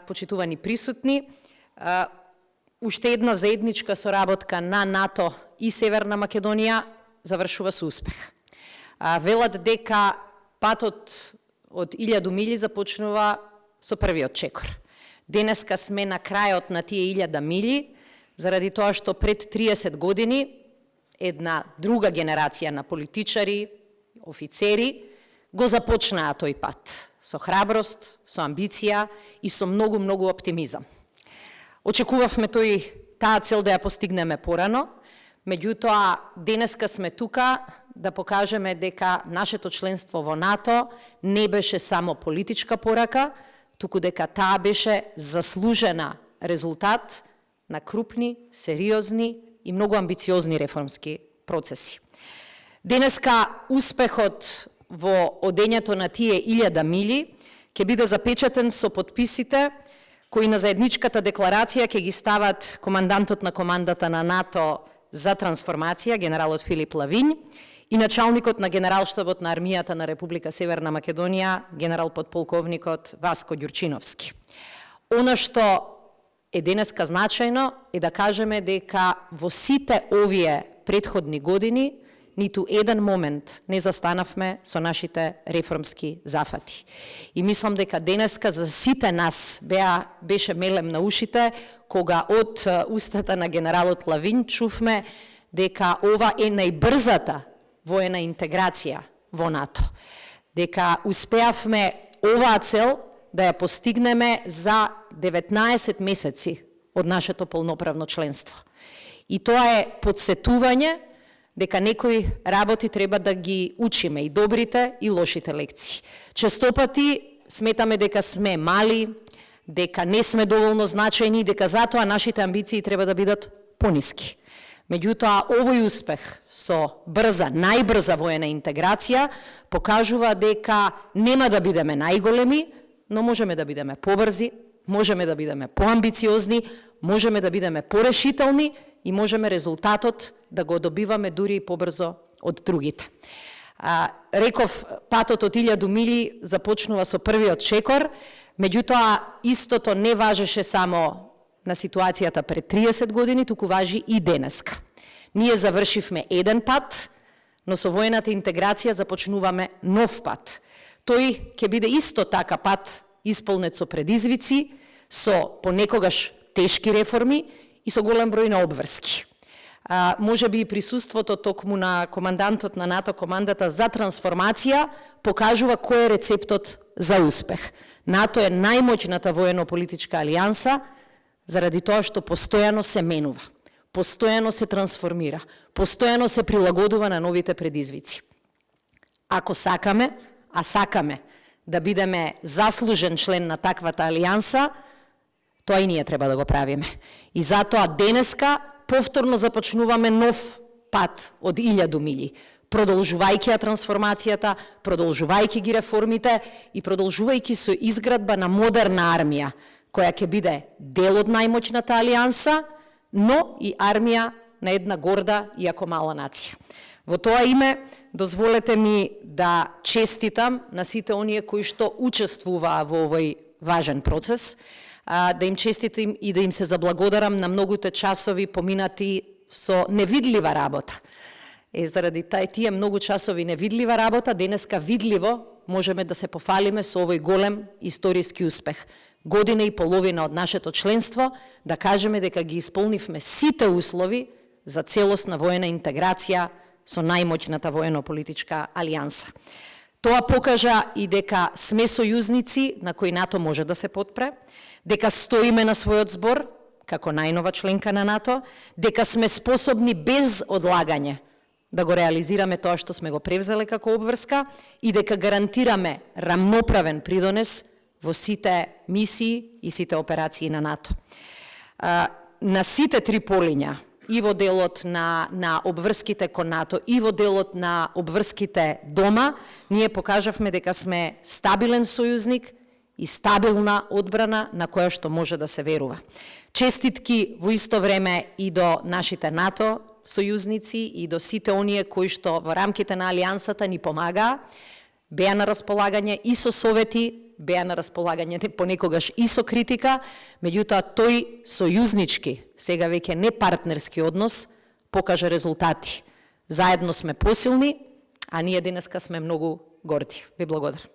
почитувани присутни, уште една заедничка соработка на НАТО и Северна Македонија завршува со успех. Велат дека патот од 1000 мили започнува со првиот чекор. Денеска сме на крајот на тие 1000 мили, заради тоа што пред 30 години една друга генерација на политичари, офицери, го започнаа тој пат. Со храброст, со амбиција и со многу оптимизам. Очекувавме таа цел да ја постигнеме порано, меѓутоа денеска сме тука да покажеме дека нашето членство во НАТО не беше само политичка порака, туку дека таа беше заслужена резултат на крупни, сериозни и многу амбициозни реформски процеси. Денеска успехот во одењето на тие 1000 мили ќе биде запечатен со подписите кои на заедничката декларација ќе ги стават командантот на командата на НАТО за трансформација, генералот Филип Лавин, и началникот на генералштабот на армијата на Република Северна Македонија, генерал подполковникот Васко Ѓурчиновски. Она што е денеска значајно е да кажеме дека во сите овие претходни години ниту еден момент не застанавме со нашите реформски зафати. И мислам дека денеска за сите нас беше мелем на ушите, кога од устата на генералот Лавин чувме дека ова е најбрзата воена интеграција во НАТО. Дека успеавме оваа цел да ја постигнеме за 19 месеци од нашето полноправно членство. И тоа е подсетување дека некои работи треба да ги учиме, и добрите и лошите лекции. Честопати сметаме дека сме мали, дека не сме доволно значајни, дека затоа нашите амбиции треба да бидат пониски. Меѓутоа, овој успех со најбрза воена интеграција покажува дека нема да бидеме најголеми, но можеме да бидеме побрзи, можеме да бидеме поамбициозни, можеме да бидеме порешителни и можеме резултатот да го добиваме дури и побрзо од другите. Реков, патот од 1000 мили започнува со првиот чекор, меѓутоа истото не важеше само на ситуацијата пред 30 години, туку важи и денеска. Ние завршивме еден пат, но со воената интеграција започнуваме нов пат. Тој ќе биде исто така пат исполнет со предизвици, со понекогаш тешки реформи и со голем број на обврски. Може би и присуството токму на командантот на НАТО, командата за трансформација, покажува кој е рецептот за успех. НАТО е најмоćната воено-политичка алијанса, заради тоа што постојано се менува, постојано се трансформира, постојано се прилагодува на новите предизвици. Ако сакаме, а сакаме да бидеме заслужен член на таквата алијанса, тоа и ние треба да го правиме. И затоа денеска повторно започнуваме нов пат од 1000 мили, продолжувајќи ја трансформацијата, продолжувајќи ги реформите и продолжувајќи со изградба на модерна армија, која ќе биде дел од најмоćната алијанса, но и армија на една горда, иако мала нација. Во тоа име, дозволете ми да честитам на сите оние кои што учествуваа во овој важен процес, да им честитам и да им се заблагодарам на многуте часови поминати со невидлива работа. Заради тие многу часови невидлива работа, денеска видливо можеме да се пофалиме со овој голем историски успех. Година и половина од нашето членство, да кажеме дека ги исполнивме сите услови за целосна воена интеграција со најмоćната воено-политичка алијанса. Тоа покажа и дека сме сојузници на кои НАТО може да се потпре, дека стоиме на својот збор, како најнова членка на НАТО, дека сме способни без одлагање да го реализираме тоа што сме го превзеле како обврска и дека гарантираме рамноправен придонес во сите мисии и сите операции на НАТО. На сите три полиња, и во делот на обврските кон НАТО, и во делот на обврските дома, ние покажавме дека сме стабилен сојузник и стабилна одбрана на која што може да се верува. Честитки во исто време и до нашите НАТО сојузници и до сите оние кои што во рамките на алијансата ни помагаа, беа на располагање и со совети, беа на располагање понекогаш и со критика, меѓутоа тој сојузнички, сега веќе не партнерски однос, покажа резултати. Заедно сме посилни, а ние денеска сме многу горди. Ви благодарам.